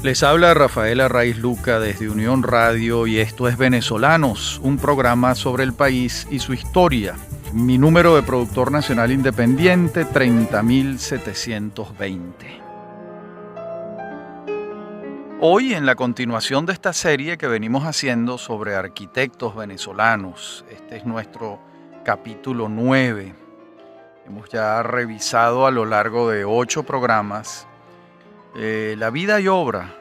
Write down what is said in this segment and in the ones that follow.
Les habla Rafael Arraiz Luca desde Unión Radio y esto es Venezolanos, un programa sobre el país y su historia. Mi número de productor nacional independiente, 30.720. Hoy, en la continuación de esta serie que venimos haciendo sobre arquitectos venezolanos, este es nuestro capítulo 9. Hemos ya revisado a lo largo de 8 programas la vida y obra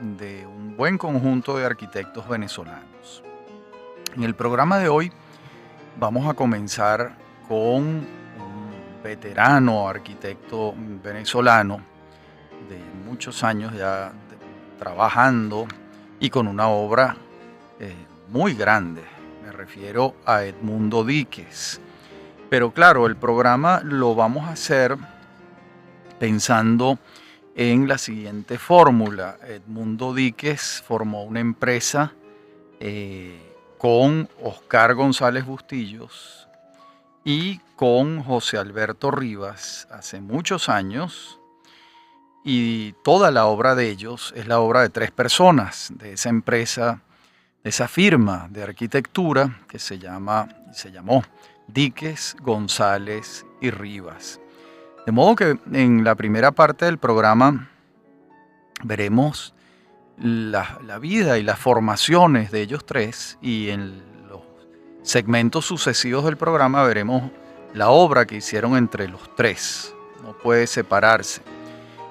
de un buen conjunto de arquitectos venezolanos. En el programa de hoy vamos a comenzar con un veterano arquitecto venezolano de muchos años ya trabajando y con una obra muy grande. Me refiero a Edmundo Díquez. Pero claro, el programa lo vamos a hacer pensando en la siguiente fórmula. Edmundo Díquez formó una empresa con Oscar González Bustillos y con José Alberto Rivas hace muchos años, y toda la obra de ellos es la obra de 3 personas de esa empresa, de esa firma de arquitectura que se llamó Díquez, González y Rivas. De modo que en la primera parte del programa veremos la vida y las formaciones de ellos 3, y en los segmentos sucesivos del programa veremos la obra que hicieron entre los 3. No puede separarse.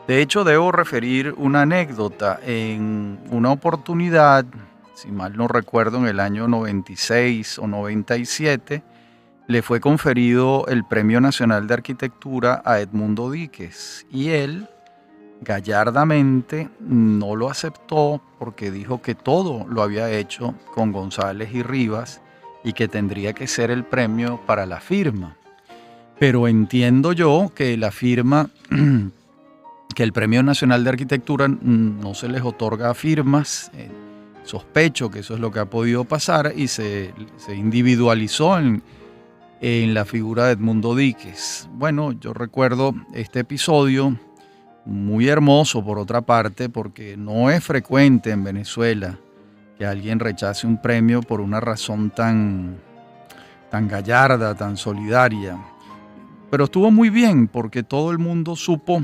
De hecho, debo referir una anécdota. En una oportunidad, si mal no recuerdo, en el año 96 o 97, le fue conferido el Premio Nacional de Arquitectura a Edmundo Díquez, y él gallardamente no lo aceptó porque dijo que todo lo había hecho con González y Rivas y que tendría que ser el premio para la firma. Pero entiendo yo que la firma, que el Premio Nacional de Arquitectura no se les otorga firmas. Sospecho que eso es lo que ha podido pasar, y se individualizó en la figura de Edmundo Díquez. Bueno, yo recuerdo este episodio muy hermoso por otra parte, porque no es frecuente en Venezuela que alguien rechace un premio por una razón tan gallarda, tan solidaria. Pero estuvo muy bien porque todo el mundo supo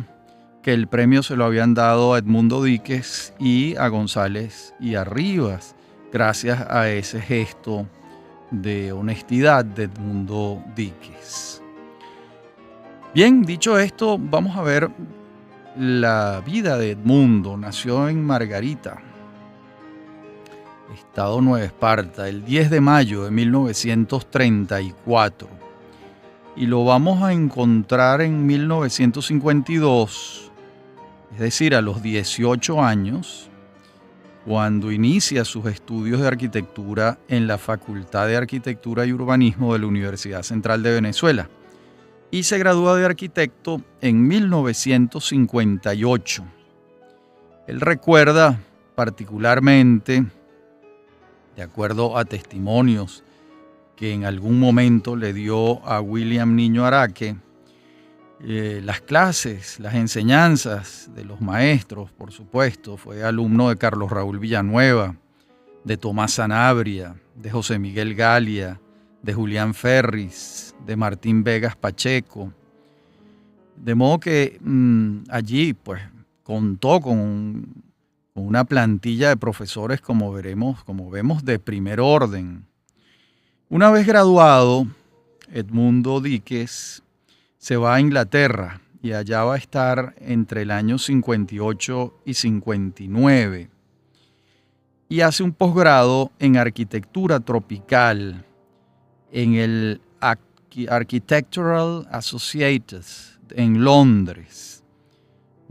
que el premio se lo habían dado a Edmundo Díquez y a González y a Rivas, gracias a ese gesto de honestidad de Edmundo Díquez. Bien, dicho esto, vamos a ver la vida de Edmundo. Nació en Margarita, Estado Nueva Esparta, el 10 de mayo de 1934. Y lo vamos a encontrar en 1952, es decir, a los 18 años, cuando inicia sus estudios de arquitectura en la Facultad de Arquitectura y Urbanismo de la Universidad Central de Venezuela, y se gradúa de arquitecto en 1958. Él recuerda particularmente, de acuerdo a testimonios que en algún momento le dio a William Niño Araque, las clases, las enseñanzas de los maestros, por supuesto. Fue alumno de Carlos Raúl Villanueva, de Tomás Sanabria, de José Miguel Galia, de Julián Ferris, de Martín Vegas Pacheco. De modo que allí pues contó con una plantilla de profesores, como vemos, de primer orden. Una vez graduado, Edmundo Díquez se va a Inglaterra y allá va a estar entre el año 58 y 59. Y hace un posgrado en arquitectura tropical en el Architectural Associates en Londres.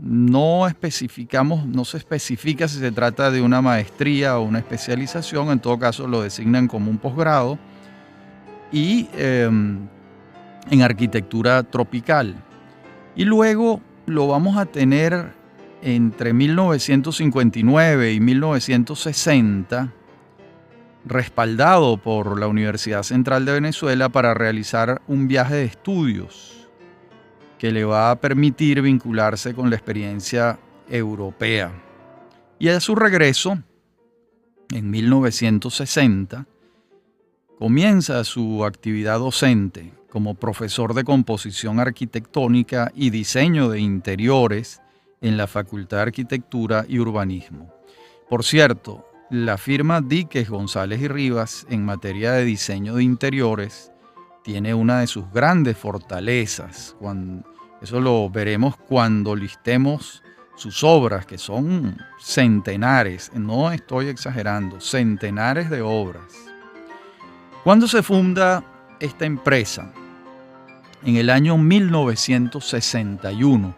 No se especifica si se trata de una maestría o una especialización. En todo caso lo designan como un posgrado, y en arquitectura tropical. Y luego lo vamos a tener entre 1959 y 1960 respaldado por la Universidad Central de Venezuela para realizar un viaje de estudios que le va a permitir vincularse con la experiencia europea. Y a su regreso, en 1960, comienza su actividad docente como profesor de composición arquitectónica y diseño de interiores en la Facultad de Arquitectura y Urbanismo. Por cierto, la firma Díquez, González y Rivas en materia de diseño de interiores tiene una de sus grandes fortalezas. Eso lo veremos cuando listemos sus obras, que son centenares, no estoy exagerando, centenares de obras. ¿Cuándo se funda esta empresa? En el año 1961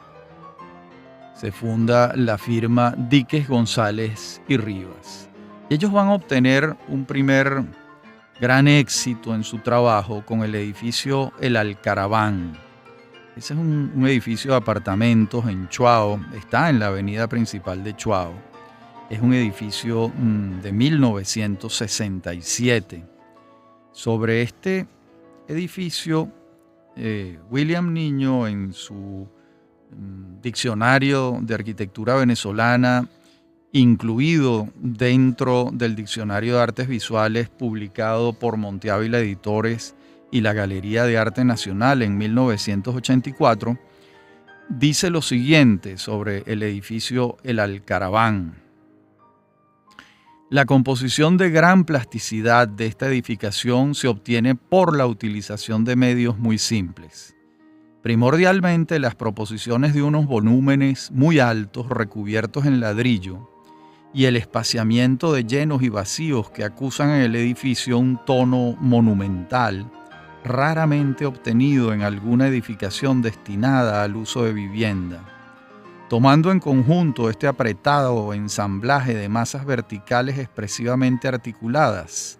se funda la firma Díquez, González y Rivas. Ellos van a obtener un primer gran éxito en su trabajo con el edificio El Alcaraván. Ese es un edificio de apartamentos en Chuao, está en la avenida principal de Chuao. Es un edificio de 1967. Sobre este edificio, William Niño, en su diccionario de arquitectura venezolana, incluido dentro del Diccionario de Artes Visuales publicado por Monte Ávila Editores y la Galería de Arte Nacional en 1984, dice lo siguiente sobre el edificio El Alcaraván. La composición de gran plasticidad de esta edificación se obtiene por la utilización de medios muy simples. Primordialmente las proposiciones de unos volúmenes muy altos recubiertos en ladrillo y el espaciamiento de llenos y vacíos que acusan en el edificio un tono monumental, raramente obtenido en alguna edificación destinada al uso de vivienda. Tomando en conjunto este apretado ensamblaje de masas verticales expresivamente articuladas,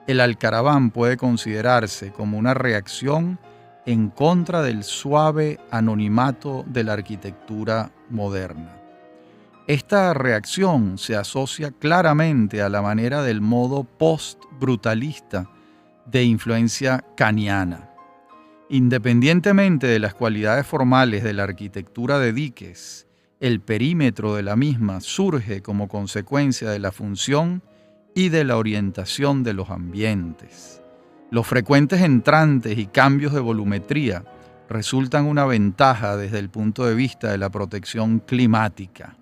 el Alcaraván puede considerarse como una reacción en contra del suave anonimato de la arquitectura moderna. Esta reacción se asocia claramente a la manera del modo post-brutalista de influencia kaniana. Independientemente de las cualidades formales de la arquitectura de Díquez, el perímetro de la misma surge como consecuencia de la función y de la orientación de los ambientes. Los frecuentes entrantes y cambios de volumetría resultan una ventaja desde el punto de vista de la protección climática.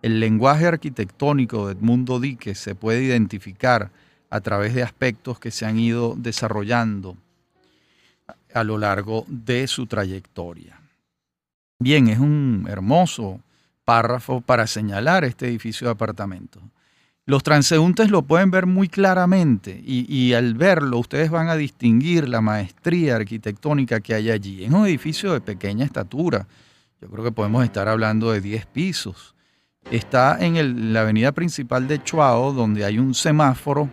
El lenguaje arquitectónico de Edmundo Díquez se puede identificar a través de aspectos que se han ido desarrollando a lo largo de su trayectoria. Bien, es un hermoso párrafo para señalar este edificio de apartamentos. Los transeúntes lo pueden ver muy claramente y al verlo ustedes van a distinguir la maestría arquitectónica que hay allí. Es un edificio de pequeña estatura. Yo creo que podemos estar hablando de 10 pisos. Está en la avenida principal de Chuao, donde hay un semáforo.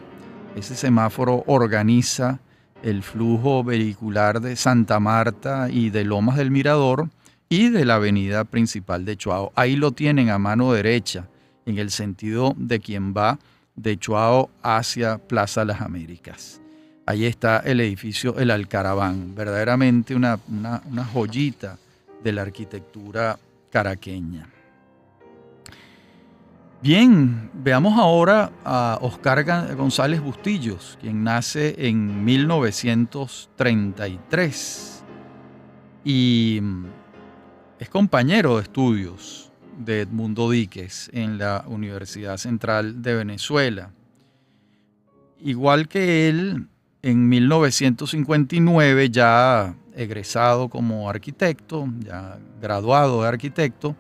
Ese semáforo organiza el flujo vehicular de Santa Marta y de Lomas del Mirador y de la avenida principal de Chuao. Ahí lo tienen a mano derecha, en el sentido de quien va de Chuao hacia Plaza Las Américas. Ahí está el edificio El Alcaraván, verdaderamente una joyita de la arquitectura caraqueña. Bien, veamos ahora a Oscar González Bustillos, quien nace en 1933 y es compañero de estudios de Edmundo Díquez en la Universidad Central de Venezuela. Igual que él, en 1959, ya egresado como arquitecto, ya graduado de arquitecto,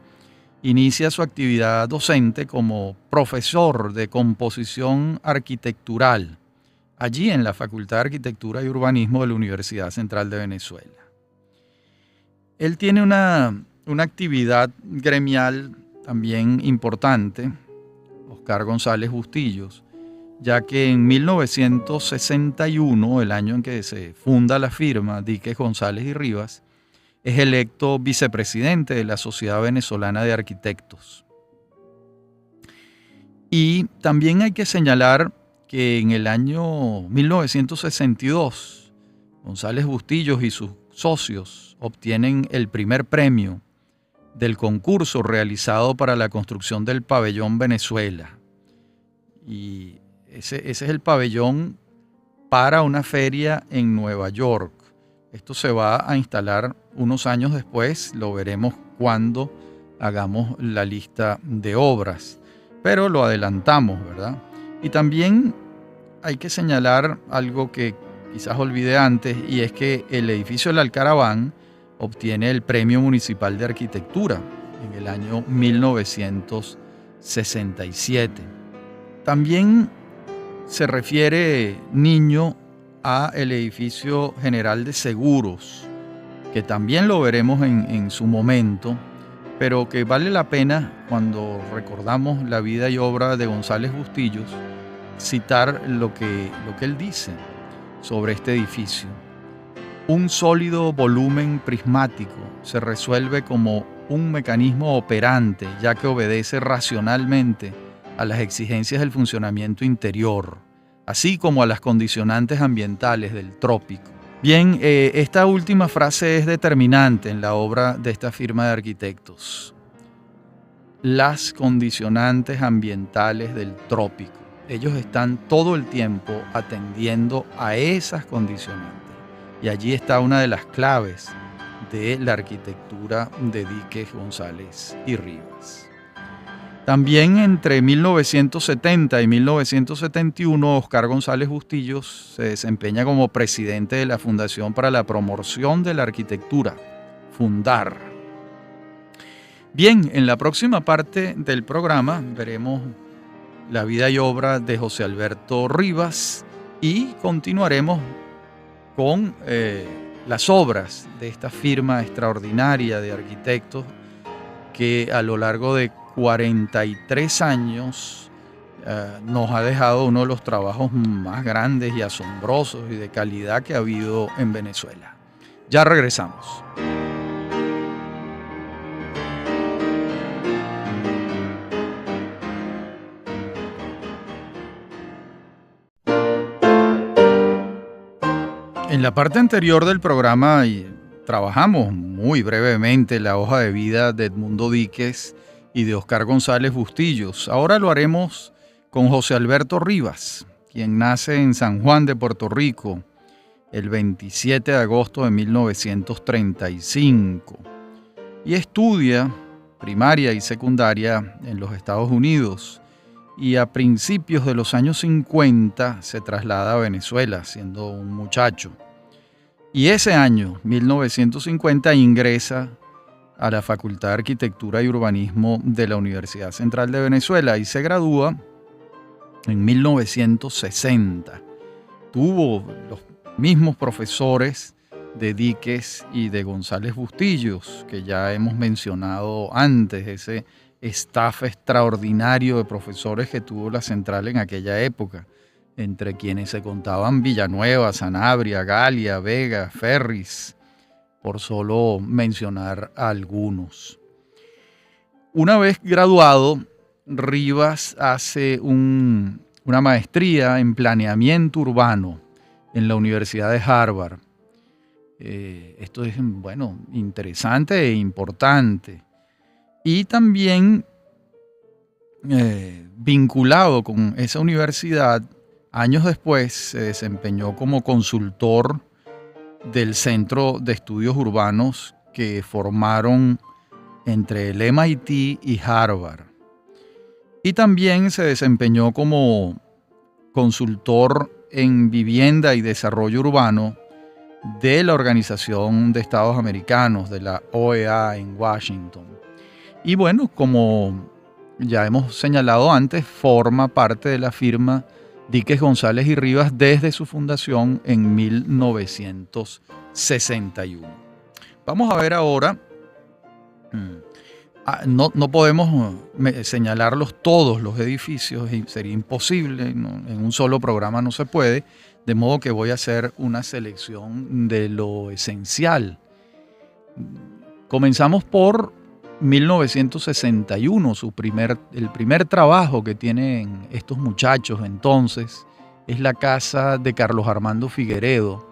inicia su actividad docente como profesor de composición arquitectural, allí en la Facultad de Arquitectura y Urbanismo de la Universidad Central de Venezuela. Él tiene una actividad gremial también importante, Oscar González Bustillos, ya que en 1961, el año en que se funda la firma Díquez, González y Rivas, es electo vicepresidente de la Sociedad Venezolana de Arquitectos. Y también hay que señalar que en el año 1962, González Bustillos y sus socios obtienen el primer premio del concurso realizado para la construcción del pabellón Venezuela. Y ese es el pabellón para una feria en Nueva York. Esto se va a instalar unos años después, lo veremos cuando hagamos la lista de obras, pero lo adelantamos, ¿verdad? Y también hay que señalar algo que quizás olvidé antes, y es que el edificio del Alcaraván obtiene el Premio Municipal de Arquitectura en el año 1967. También se refiere Niño a el edificio general de seguros, que también lo veremos en su momento, pero que vale la pena cuando recordamos la vida y obra de González Bustillos, citar lo que él dice sobre este edificio. Un sólido volumen prismático se resuelve como un mecanismo operante, ya que obedece racionalmente a las exigencias del funcionamiento interior, así como a las condicionantes ambientales del trópico. Bien, esta última frase es determinante en la obra de esta firma de arquitectos. Las condicionantes ambientales del trópico. Ellos están todo el tiempo atendiendo a esas condicionantes. Y allí está una de las claves de la arquitectura de Díquez, González y Rivas. También entre 1970 y 1971, Oscar González Bustillos se desempeña como presidente de la Fundación para la Promoción de la Arquitectura, Fundar. Bien, en la próxima parte del programa veremos la vida y obra de José Alberto Rivas y continuaremos con las obras de esta firma extraordinaria de arquitectos que a lo largo de 43 años nos ha dejado uno de los trabajos más grandes y asombrosos y de calidad que ha habido en Venezuela. Ya regresamos. En la parte anterior del programa trabajamos muy brevemente la hoja de vida de Edmundo Díquez y de Oscar González Bustillos. Ahora lo haremos con José Alberto Rivas, quien nace en San Juan de Puerto Rico el 27 de agosto de 1935 y estudia primaria y secundaria en los Estados Unidos y a principios de los años 50 se traslada a Venezuela siendo un muchacho. Y ese año, 1950, ingresa a la Facultad de Arquitectura y Urbanismo de la Universidad Central de Venezuela y se gradúa en 1960. Tuvo los mismos profesores de Díquez y de González Bustillos, que ya hemos mencionado antes, ese staff extraordinario de profesores que tuvo la Central en aquella época, entre quienes se contaban Villanueva, Sanabria, Galia, Vega, Ferris, por solo mencionar algunos. Una vez graduado, Rivas hace una maestría en planeamiento urbano en la Universidad de Harvard. Esto es, interesante e importante. Y también vinculado con esa universidad, años después se desempeñó como consultor del Centro de Estudios Urbanos que formaron entre el MIT y Harvard. Y también se desempeñó como consultor en vivienda y desarrollo urbano de la Organización de Estados Americanos, de la OEA en Washington. Y bueno, como ya hemos señalado antes, forma parte de la firma Díquez, González y Rivas desde su fundación en 1961. Vamos a ver ahora, no podemos señalarlos todos los edificios, sería imposible, en un solo programa no se puede, de modo que voy a hacer una selección de lo esencial. Comenzamos por 1961, el primer trabajo que tienen estos muchachos entonces es la casa de Carlos Armando Figueredo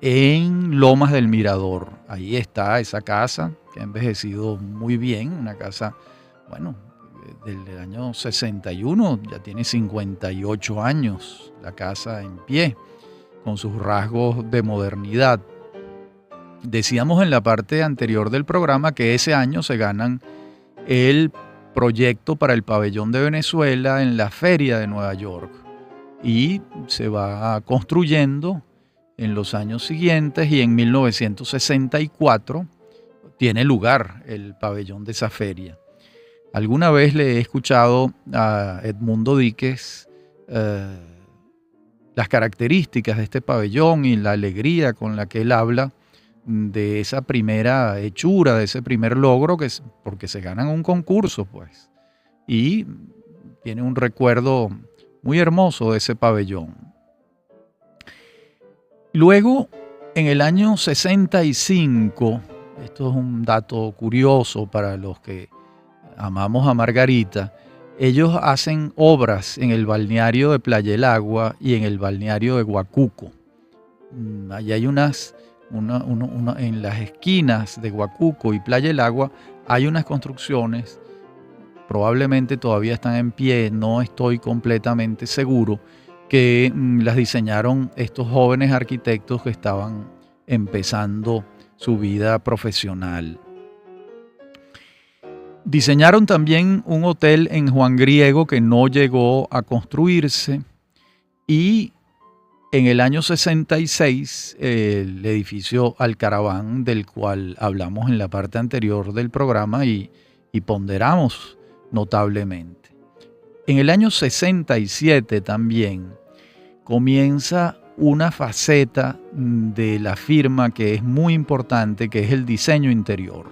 en Lomas del Mirador. Ahí está esa casa que ha envejecido muy bien, una casa, bueno, del año 61, ya tiene 58 años la casa en pie, con sus rasgos de modernidad. Decíamos en la parte anterior del programa que ese año se ganan el proyecto para el pabellón de Venezuela en la Feria de Nueva York y se va construyendo en los años siguientes y en 1964 tiene lugar el pabellón de esa feria. Alguna vez le he escuchado a Edmundo Díquez las características de este pabellón y la alegría con la que él habla de esa primera hechura, de ese primer logro, que es porque se ganan un concurso, pues. Y tiene un recuerdo muy hermoso de ese pabellón. Luego, en el año 65, esto es un dato curioso para los que amamos a Margarita, ellos hacen obras en el balneario de Playa del Agua y en el balneario de Huacuco. Allí hay en las esquinas de Huacuco y Playa del Agua hay unas construcciones, probablemente todavía están en pie, no estoy completamente seguro, que las diseñaron estos jóvenes arquitectos que estaban empezando su vida profesional. Diseñaron también un hotel en Juan Griego que no llegó a construirse y en el año 66 el edificio Alcaraván, del cual hablamos en la parte anterior del programa y ponderamos notablemente. En el año 67 también comienza una faceta de la firma que es muy importante, que es el diseño interior.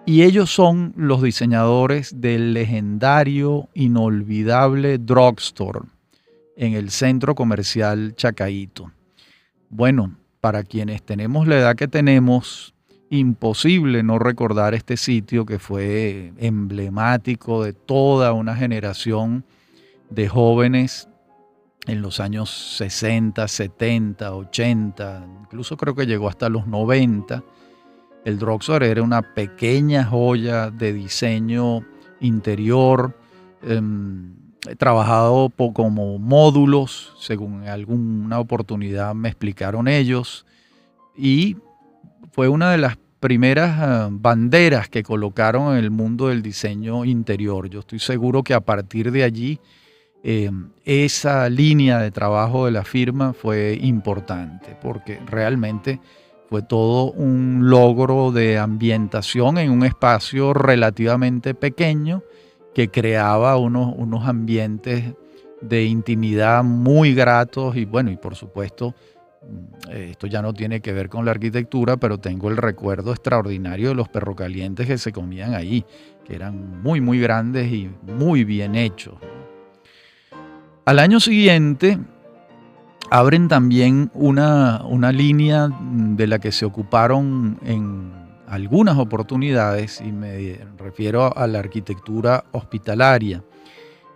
Y ellos son los diseñadores del legendario, inolvidable Drugstore en el centro comercial Chacaíto. Bueno, para quienes tenemos la edad que tenemos, imposible no recordar este sitio que fue emblemático de toda una generación de jóvenes en los años 60, 70, 80, incluso creo que llegó hasta los 90. El Drugstore era una pequeña joya de diseño interior, trabajado como módulos, según alguna oportunidad me explicaron ellos, y fue una de las primeras banderas que colocaron en el mundo del diseño interior. Yo estoy seguro que a partir de allí esa línea de trabajo de la firma fue importante, porque realmente fue todo un logro de ambientación en un espacio relativamente pequeño que creaba unos ambientes de intimidad muy gratos y bueno, y por supuesto, esto ya no tiene que ver con la arquitectura, pero tengo el recuerdo extraordinario de los perros calientes que se comían ahí, que eran muy, muy grandes y muy bien hechos. Al año siguiente abren también una línea de la que se ocuparon en algunas oportunidades, y me refiero a la arquitectura hospitalaria.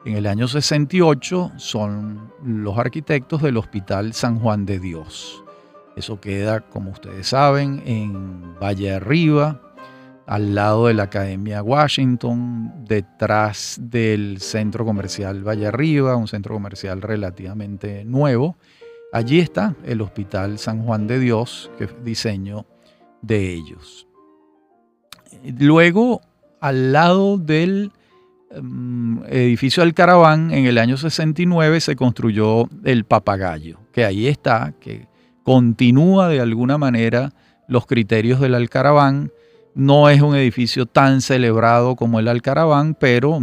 En el año 68 son los arquitectos del Hospital San Juan de Dios. Eso queda, como ustedes saben, en Valle Arriba, al lado de la Academia Washington, detrás del Centro Comercial Valle Arriba, un centro comercial relativamente nuevo. Allí está el Hospital San Juan de Dios, que es diseño de ellos. Luego, al lado del edificio Alcaraván, en el año 69 se construyó el Papagayo, que ahí está, que continúa de alguna manera los criterios del Alcaraván. No es un edificio tan celebrado como el Alcaraván, pero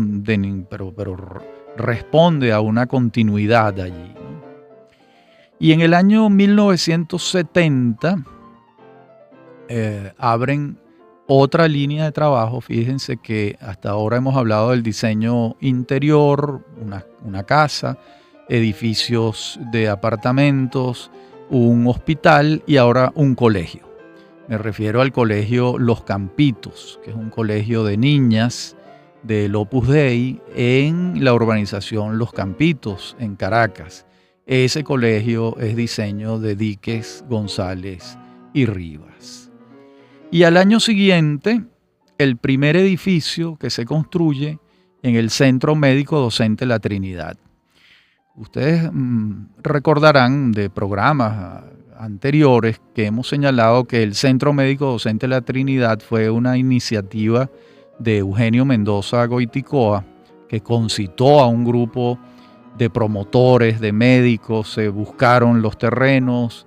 responde a una continuidad allí, ¿no? Y en el año 1970 abren otra línea de trabajo. Fíjense que hasta ahora hemos hablado del diseño interior, una casa, edificios de apartamentos, un hospital y ahora un colegio. Me refiero al colegio Los Campitos, que es un colegio de niñas del Opus Dei en la urbanización Los Campitos, en Caracas. Ese colegio es diseño de Díquez, González y Rivas. Y al año siguiente, el primer edificio que se construye en el Centro Médico Docente La Trinidad. Ustedes recordarán de programas anteriores que hemos señalado que el Centro Médico Docente La Trinidad fue una iniciativa de Eugenio Mendoza Goiticoa, que concitó a un grupo de promotores, de médicos, se buscaron los terrenos,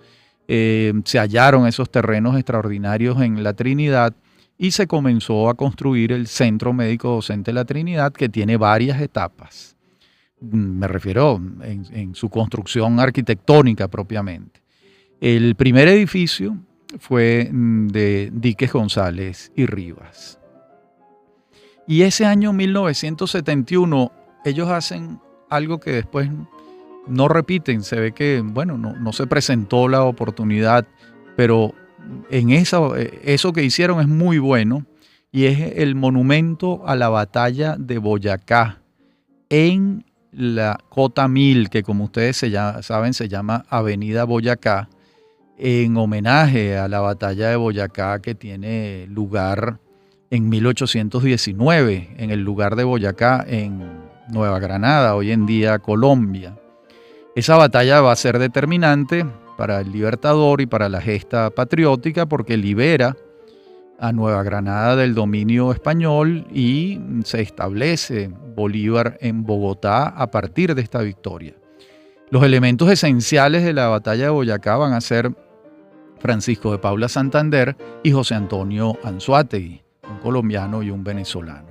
se hallaron esos terrenos extraordinarios en La Trinidad y se comenzó a construir el Centro Médico Docente La Trinidad, que tiene varias etapas. Me refiero en su construcción arquitectónica propiamente. El primer edificio fue de Díquez González y Rivas. Y ese año 1971 ellos hacen algo que después no repiten. Se ve que, bueno, no se presentó la oportunidad, pero en eso que hicieron es muy bueno, y es el monumento a la batalla de Boyacá en la Cota 1000, que como ustedes saben se llama Avenida Boyacá, en homenaje a la batalla de Boyacá que tiene lugar en 1819, en el lugar de Boyacá, en Nueva Granada, hoy en día Colombia. Esa batalla va a ser determinante para el Libertador y para la gesta patriótica, porque libera a Nueva Granada del dominio español y se establece Bolívar en Bogotá a partir de esta victoria. Los elementos esenciales de la batalla de Boyacá van a ser Francisco de Paula Santander y José Antonio Anzoátegui, un colombiano y un venezolano.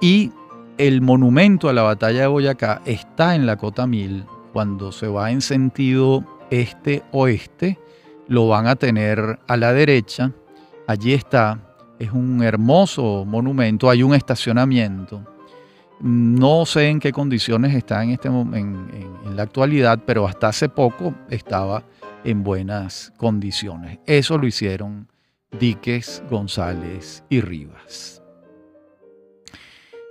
Y el monumento a la batalla de Boyacá está en la Cota 1000. Cuando se va en sentido este-oeste, lo van a tener a la derecha. Allí está, es un hermoso monumento, hay un estacionamiento. No sé en qué condiciones está en la actualidad, pero hasta hace poco estaba en buenas condiciones. Eso lo hicieron Díquez, González y Rivas.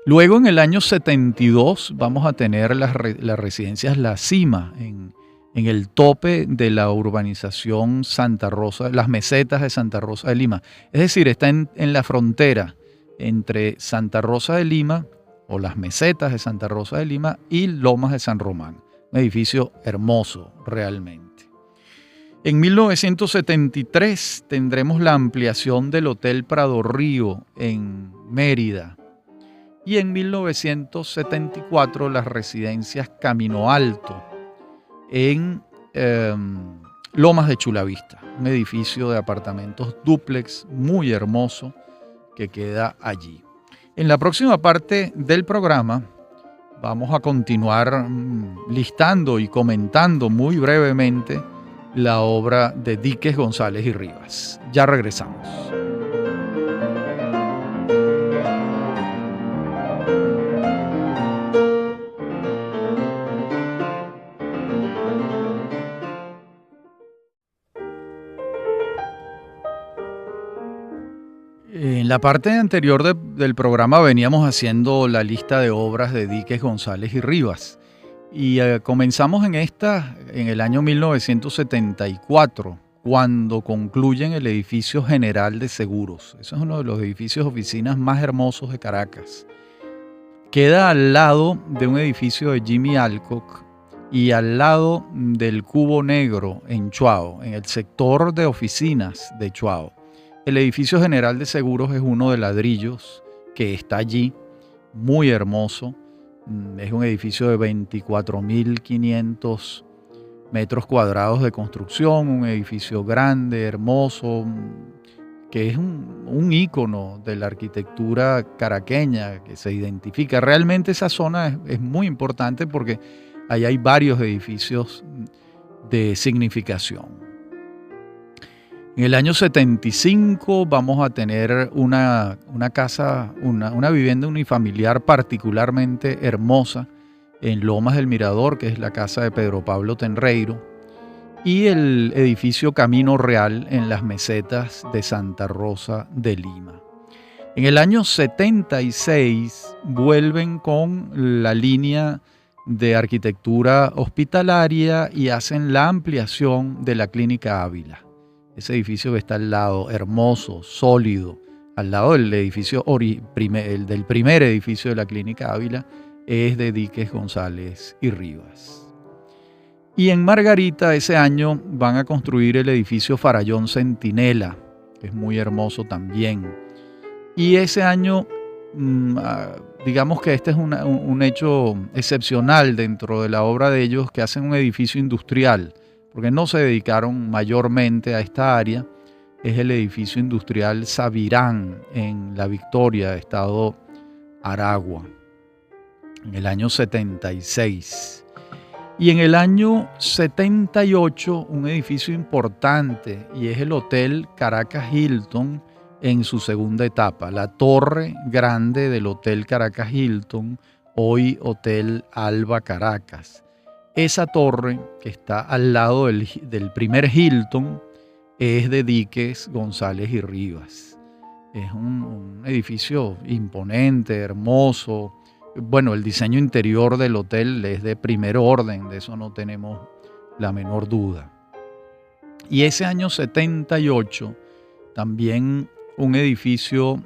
Luego, en el año 72, vamos a tener las residencias La Cima, en el tope de la urbanización Santa Rosa, las mesetas de Santa Rosa de Lima. Es decir, está en la frontera entre Santa Rosa de Lima, o las mesetas de Santa Rosa de Lima, y Lomas de San Román. Un edificio hermoso, realmente. En 1973 tendremos la ampliación del Hotel Prado Río en Mérida. Y en 1974 las residencias Camino Alto en Lomas de Chulavista, un edificio de apartamentos dúplex muy hermoso que queda allí. En la próxima parte del programa vamos a continuar listando y comentando muy brevemente la obra de Díquez, González y Rivas. Ya regresamos. En la parte anterior del programa veníamos haciendo la lista de obras de Díquez, González y Rivas. Y comenzamos en el año 1974, cuando concluyen el edificio general de seguros. Eso es uno de los edificios oficinas más hermosos de Caracas. Queda al lado de un edificio de Jimmy Alcock y al lado del Cubo Negro en Chuao, en el sector de oficinas de Chuao. El edificio general de seguros es uno de ladrillos que está allí, muy hermoso. Es un edificio de 24.500 metros cuadrados de construcción, un edificio grande, hermoso, que es un ícono de la arquitectura caraqueña que se identifica. Realmente esa zona es muy importante porque ahí hay varios edificios de significación. En el año 75 vamos a tener una casa, una vivienda unifamiliar particularmente hermosa en Lomas del Mirador, que es la casa de Pedro Pablo Tenreiro, y el edificio Camino Real en las mesetas de Santa Rosa de Lima. En el año 76 vuelven con la línea de arquitectura hospitalaria y hacen la ampliación de la Clínica Ávila. ese edificio que está al lado, hermoso, sólido, al lado del edificio del primer edificio de la Clínica Ávila, es de Díquez, González y Rivas. Y en Margarita ese año van a construir el edificio Farallón Centinela, que es muy hermoso también. Y ese año, digamos que este es un hecho excepcional dentro de la obra de ellos, que hacen un edificio industrial, porque no se dedicaron mayormente a esta área. Es el edificio industrial Sabirán en La Victoria, estado Aragua, en el año 76. Y en el año 78, un edificio importante, y es el Hotel Caracas Hilton en su segunda etapa, la torre grande del Hotel Caracas Hilton, hoy Hotel Alba Caracas. Esa torre, que está al lado del primer Hilton, es de Díquez, González y Rivas. Es un edificio imponente, hermoso. Bueno, el diseño interior del hotel es de primer orden, de eso no tenemos la menor duda. Y ese año 78, también un edificio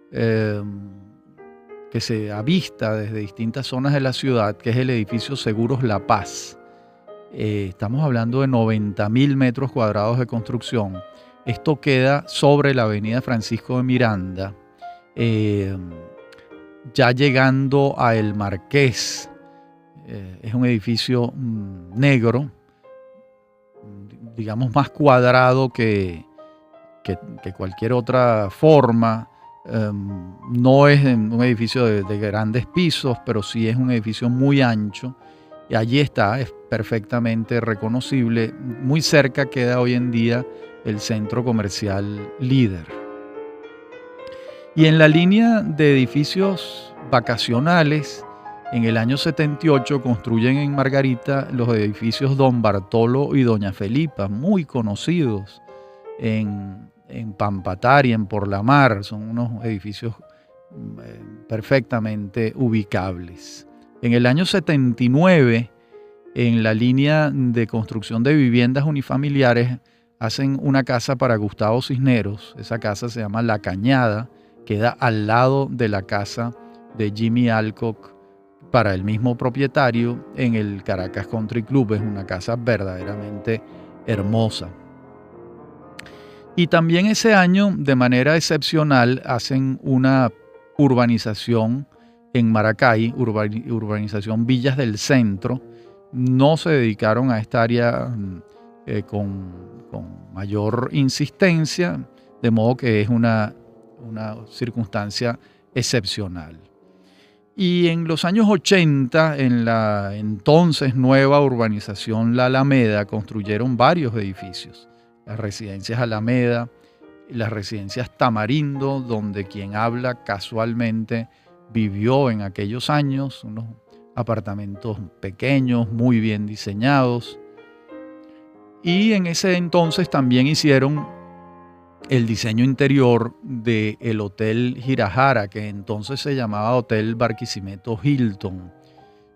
que se avista desde distintas zonas de la ciudad, que es el edificio Seguros La Paz. Estamos hablando de 90.000 metros cuadrados de construcción. Esto queda sobre la avenida Francisco de Miranda, ya llegando a El Marqués. Es un edificio negro, digamos más cuadrado que cualquier otra forma. No es un edificio de grandes pisos, pero sí es un edificio muy ancho. Y allí está, es perfectamente reconocible. Muy cerca queda hoy en día el centro comercial Líder. Y en la línea de edificios vacacionales, en el año 78 construyen en Margarita los edificios Don Bartolo y Doña Felipa, muy conocidos en Pampatar y en Por la Mar. Son unos edificios perfectamente ubicables. En el año 79, en la línea de construcción de viviendas unifamiliares, hacen una casa para Gustavo Cisneros. Esa casa se llama La Cañada, queda al lado de la casa de Jimmy Alcock para el mismo propietario en el Caracas Country Club. Es una casa verdaderamente hermosa. Y también ese año, de manera excepcional, hacen una urbanización en Maracay, urbanización Villas del Centro. No se dedicaron a esta área con mayor insistencia, de modo que es una circunstancia excepcional. Y en los años 80, en la entonces nueva urbanización La Alameda, construyeron varios edificios. Las residencias Alameda, las residencias Tamarindo, donde quien habla casualmente vivió en aquellos años, unos apartamentos pequeños, muy bien diseñados. Y en ese entonces también hicieron el diseño interior del Hotel Girajara, que entonces se llamaba Hotel Barquisimeto Hilton,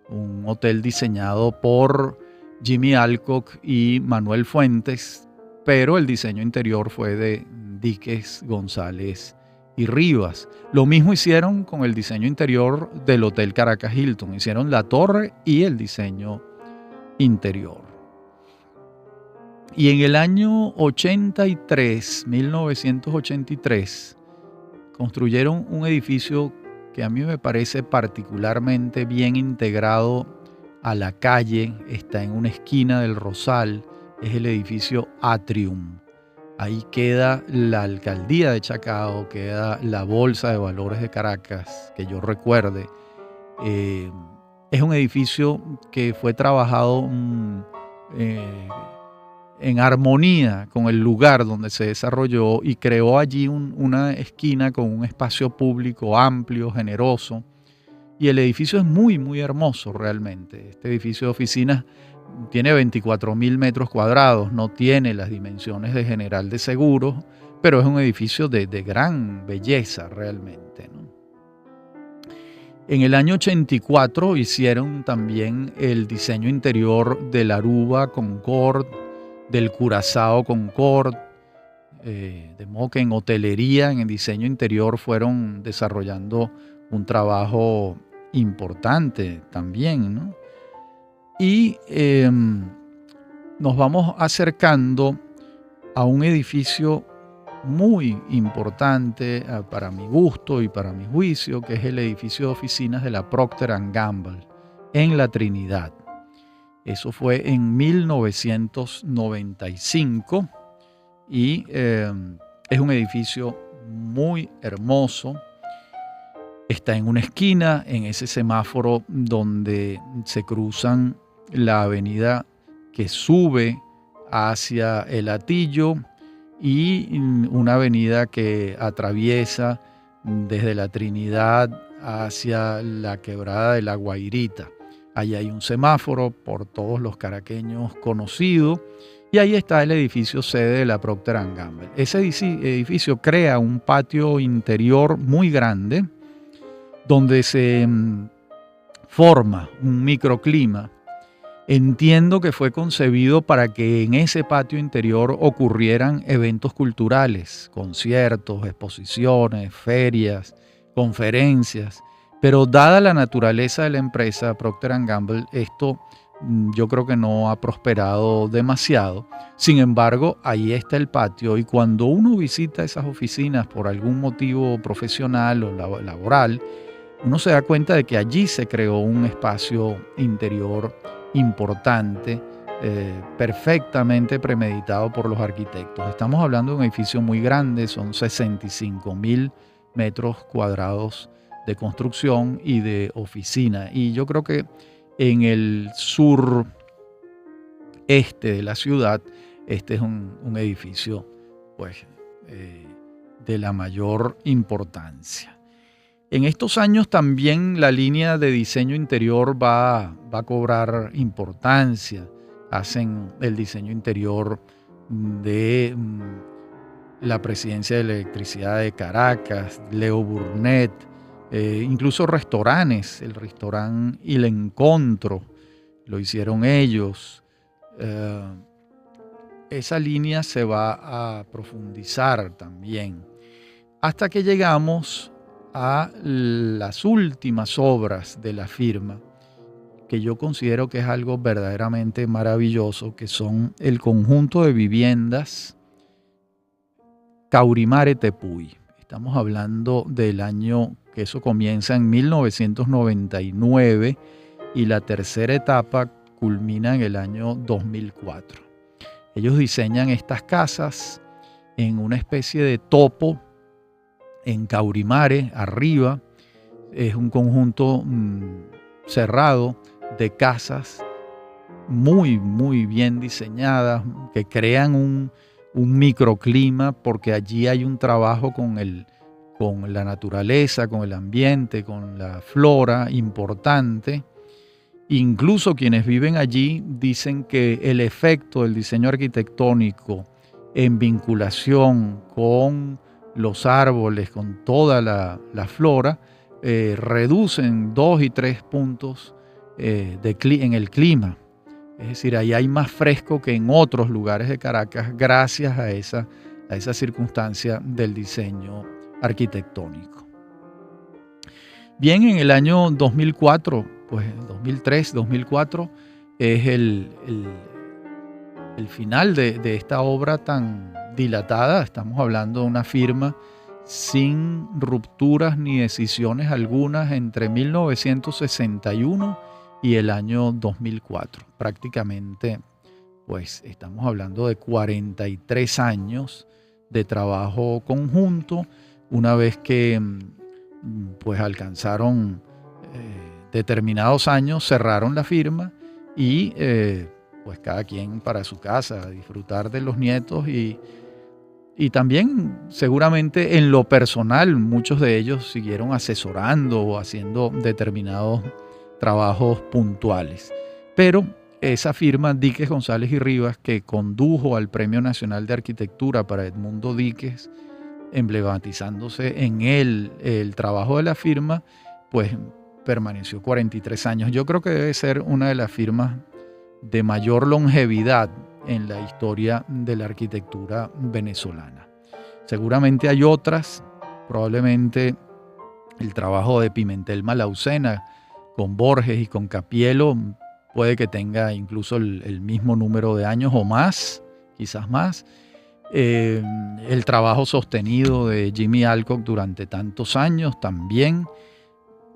un hotel diseñado por Jimmy Alcock y Manuel Fuentes, pero el diseño interior fue de Díquez, González y Rivas. Lo mismo hicieron con el diseño interior del Hotel Caracas Hilton. Hicieron la torre y el diseño interior. Y en el año 1983, construyeron un edificio que a mí me parece particularmente bien integrado a la calle. Está en una esquina del Rosal. Es el edificio Atrium. Ahí queda la alcaldía de Chacao, queda la Bolsa de Valores de Caracas, que yo recuerde. Es un edificio que fue trabajado en armonía con el lugar donde se desarrolló y creó allí una esquina con un espacio público amplio, generoso. Y el edificio es muy, muy hermoso realmente. Este edificio de oficinas tiene 24.000 metros cuadrados, no tiene las dimensiones de General de Seguros, pero es un edificio de gran belleza realmente, ¿no? En el año 84 hicieron también el diseño interior del Aruba Concord, del Curazao Concord, de modo que en hotelería, en el diseño interior, fueron desarrollando un trabajo importante también, ¿no? Y nos vamos acercando a un edificio muy importante para mi gusto y para mi juicio, que es el edificio de oficinas de la Procter & Gamble en la Trinidad. Eso fue en 1995 y es un edificio muy hermoso. Está en una esquina, en ese semáforo donde se cruzan la avenida que sube hacia el Hatillo y una avenida que atraviesa desde la Trinidad hacia la quebrada de La Guairita. Allí hay un semáforo por todos los caraqueños conocido y ahí está el edificio sede de la Procter & Gamble. Ese edificio crea un patio interior muy grande donde se forma un microclima. Entiendo que fue concebido para que en ese patio interior ocurrieran eventos culturales, conciertos, exposiciones, ferias, conferencias. Pero dada la naturaleza de la empresa Procter & Gamble, esto yo creo que no ha prosperado demasiado. Sin embargo, ahí está el patio y cuando uno visita esas oficinas por algún motivo profesional o laboral, uno se da cuenta de que allí se creó un espacio interior importante, perfectamente premeditado por los arquitectos. Estamos hablando de un edificio muy grande, son 65,000 metros cuadrados de construcción y de oficina. Y yo creo que en el sur este de la ciudad, este es un edificio pues, de la mayor importancia. En estos años también la línea de diseño interior va a cobrar importancia. Hacen el diseño interior de la Presidencia de la Electricidad de Caracas, Leo Burnett, incluso restaurantes, el restaurante Il Encontro, lo hicieron ellos. Esa línea se va a profundizar también, hasta que llegamos a las últimas obras de la firma, que yo considero que es algo verdaderamente maravilloso, que son el conjunto de viviendas Caurimare Tepuy. Estamos hablando del año que eso comienza en 1999 y la tercera etapa culmina en el año 2004. Ellos diseñan estas casas en una especie de topo en Caurimare, arriba. Es un conjunto cerrado de casas muy, muy bien diseñadas que crean un microclima, porque allí hay un trabajo con la naturaleza, con el ambiente, con la flora importante. Incluso quienes viven allí dicen que el efecto del diseño arquitectónico en vinculación con los árboles, con toda la flora, reducen 2 y 3 puntos en el clima. Es decir, ahí hay más fresco que en otros lugares de Caracas gracias a esa circunstancia del diseño arquitectónico. Bien, en el año 2004, pues 2003, 2004, es el final de esta obra tan dilatada. Estamos hablando de una firma sin rupturas ni decisiones algunas entre 1961 y el año 2004. Prácticamente, pues estamos hablando de 43 años de trabajo conjunto. Una vez que pues alcanzaron determinados años, cerraron la firma y pues cada quien para su casa, a disfrutar de los nietos y también seguramente en lo personal muchos de ellos siguieron asesorando o haciendo determinados trabajos puntuales. Pero esa firma Díquez, González y Rivas, que condujo al Premio Nacional de Arquitectura para Edmundo Díquez, emblematizándose en él el trabajo de la firma, pues permaneció 43 años. Yo creo que debe ser una de las firmas de mayor longevidad en la historia de la arquitectura venezolana. Seguramente hay otras, probablemente el trabajo de Pimentel Malaucena con Borges y con Capielo puede que tenga incluso el mismo número de años o más, quizás más. El trabajo sostenido de Jimmy Alcock durante tantos años también.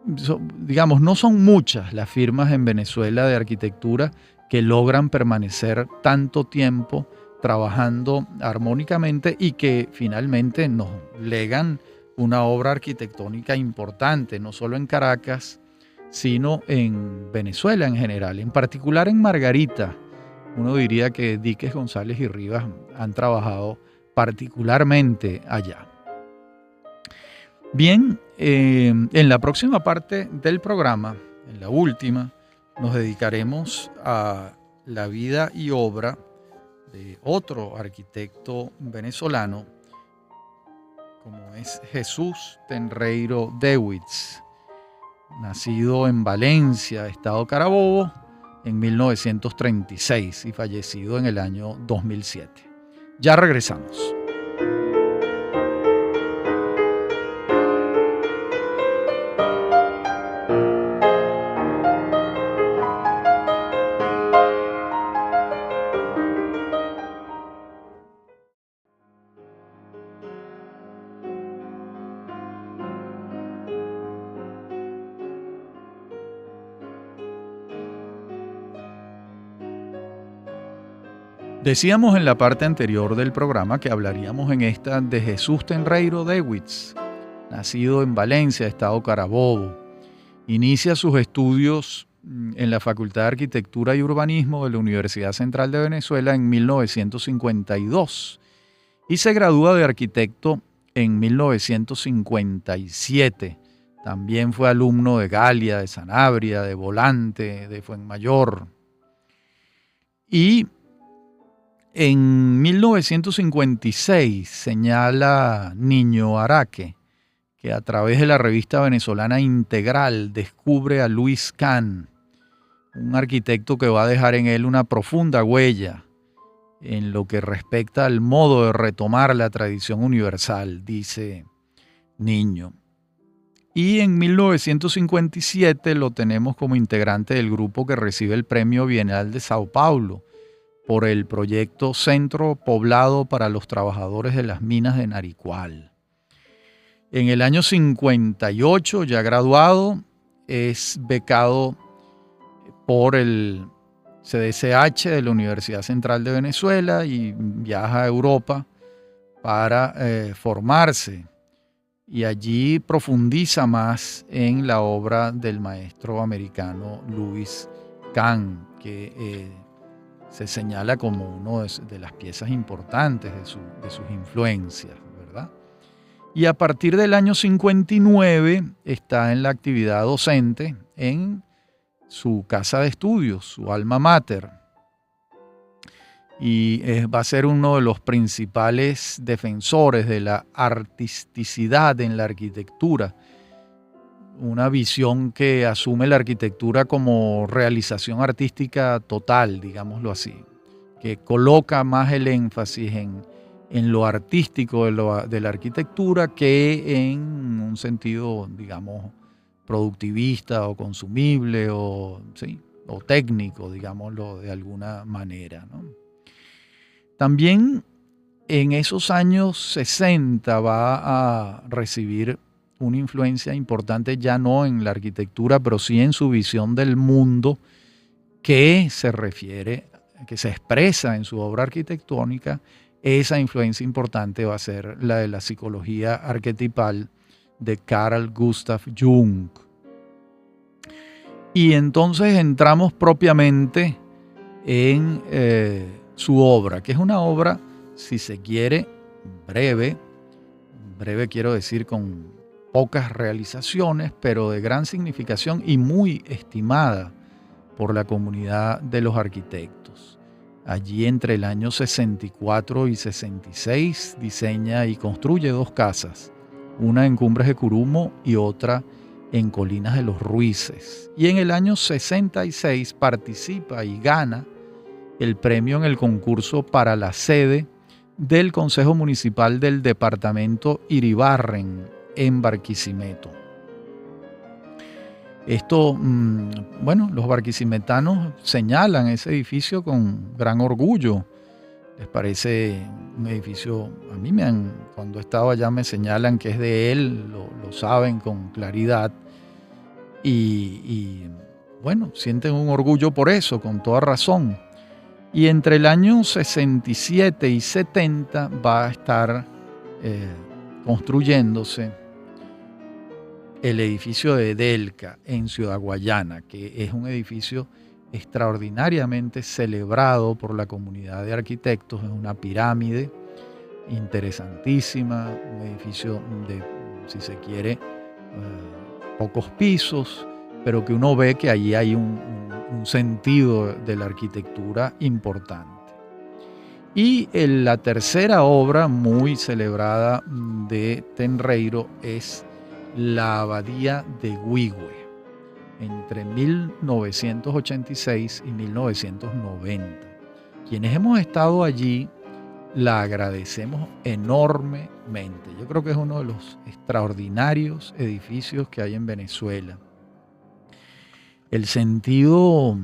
Digamos, no son muchas las firmas en Venezuela de arquitectura que logran permanecer tanto tiempo trabajando armónicamente y que finalmente nos legan una obra arquitectónica importante, no solo en Caracas, sino en Venezuela en general, en particular en Margarita. Uno diría que Díquez, González y Rivas han trabajado particularmente allá. Bien, en la próxima parte del programa, en la última, nos dedicaremos a la vida y obra de otro arquitecto venezolano, como es Jesús Tenreiro Dewitz, nacido en Valencia, estado Carabobo, en 1936 y fallecido en el año 2007. Ya regresamos. Decíamos en la parte anterior del programa que hablaríamos en esta de Jesús Tenreiro Dewitz, nacido en Valencia, estado Carabobo. Inicia sus estudios en la Facultad de Arquitectura y Urbanismo de la Universidad Central de Venezuela en 1952 y se gradúa de arquitecto en 1957. También fue alumno de Galia, de Sanabria, de Volante, de Fuenmayor. Y en 1956 señala Niño Araque que a través de la revista venezolana Integral descubre a Luis Kahn, un arquitecto que va a dejar en él una profunda huella en lo que respecta al modo de retomar la tradición universal, dice Niño. Y en 1957 lo tenemos como integrante del grupo que recibe el Premio Bienal de Sao Paulo por el proyecto Centro Poblado para los Trabajadores de las Minas de Naricual. En el año 58, ya graduado, es becado por el CDCH de la Universidad Central de Venezuela y viaja a Europa para formarse. Y allí profundiza más en la obra del maestro americano Louis Kahn, que se señala como una de las piezas importantes de sus influencias, ¿verdad? Y a partir del año 59 está en la actividad docente en su casa de estudios, su alma mater. Y va a ser uno de los principales defensores de la artisticidad en la arquitectura, una visión que asume la arquitectura como realización artística total, digámoslo así, que coloca más el énfasis en lo artístico de la arquitectura que en un sentido, digamos, productivista o consumible o técnico, digámoslo de alguna manera, ¿no? También en esos años 60 va a recibir una influencia importante, ya no en la arquitectura, pero sí en su visión del mundo, que se expresa en su obra arquitectónica. Esa influencia importante va a ser la de la psicología arquetipal de Carl Gustav Jung. Y entonces entramos propiamente en su obra, que es una obra, si se quiere, breve quiero decir con pocas realizaciones, pero de gran significación y muy estimada por la comunidad de los arquitectos. Allí entre el año 64 y 66 diseña y construye 2 casas, una en Cumbres de Curumo y otra en Colinas de los Ruices. Y en el año 66 participa y gana el premio en el concurso para la sede del Consejo Municipal del Departamento Iribarren, en Barquisimeto. Esto, bueno, los barquisimetanos señalan ese edificio con gran orgullo. Les parece un edificio, a mí cuando estaba allá me señalan que es de él, lo saben con claridad. Y bueno, sienten un orgullo por eso, con toda razón. Y entre el año 67 y 70 va a estar construyéndose el edificio de Delca en Ciudad Guayana, que es un edificio extraordinariamente celebrado por la comunidad de arquitectos. Es una pirámide interesantísima, un edificio de, si se quiere, pocos pisos, pero que uno ve que allí hay un sentido de la arquitectura importante. Y la tercera obra muy celebrada de Tenreiro es la Abadía de Huigüe, entre 1986 y 1990. Quienes hemos estado allí la agradecemos enormemente. Yo creo que es uno de los extraordinarios edificios que hay en Venezuela. El sentido,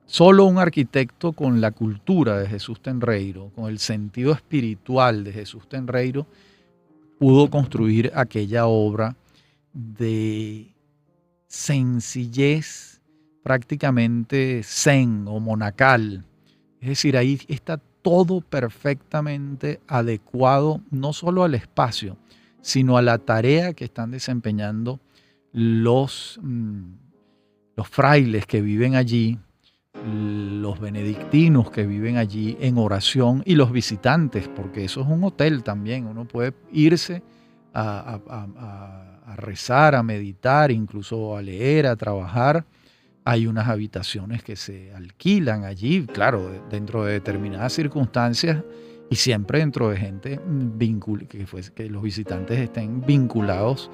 solo un arquitecto con la cultura de Jesús Tenreiro, con el sentido espiritual de Jesús Tenreiro, pudo construir aquella obra de sencillez prácticamente zen o monacal. Es decir, ahí está todo perfectamente adecuado, no solo al espacio, sino a la tarea que están desempeñando los frailes que viven allí, los benedictinos que viven allí en oración y los visitantes, porque eso es un hotel también. Uno puede irse a rezar, a meditar, incluso a leer, a trabajar. Hay unas habitaciones que se alquilan allí, claro, dentro de determinadas circunstancias y siempre dentro de gente que los visitantes estén vinculados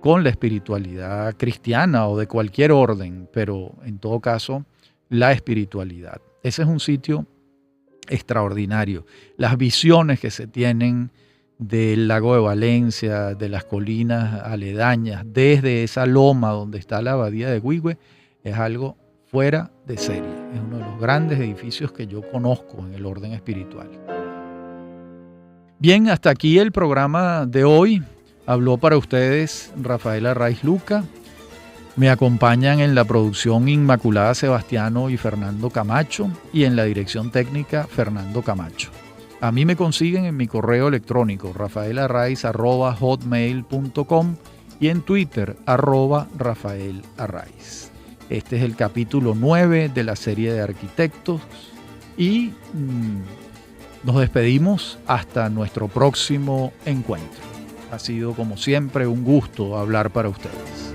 con la espiritualidad cristiana o de cualquier orden, pero en todo caso la espiritualidad. Ese es un sitio extraordinario. Las visiones que se tienen del lago de Valencia, de las colinas aledañas, desde esa loma donde está la abadía de Huigüe, es algo fuera de serie. Es uno de los grandes edificios que yo conozco en el orden espiritual. Bien, hasta aquí el programa de hoy. Habló para ustedes Rafael Arraiz Luca. Me acompañan en la producción Inmaculada Sebastiano y Fernando Camacho, y en la dirección técnica Fernando Camacho. A mí me consiguen en mi correo electrónico rafaelarraiz@hotmail.com y en Twitter @rafaelarraiz. Este es el capítulo 9 de la serie de arquitectos y nos despedimos hasta nuestro próximo encuentro. Ha sido como siempre un gusto hablar para ustedes.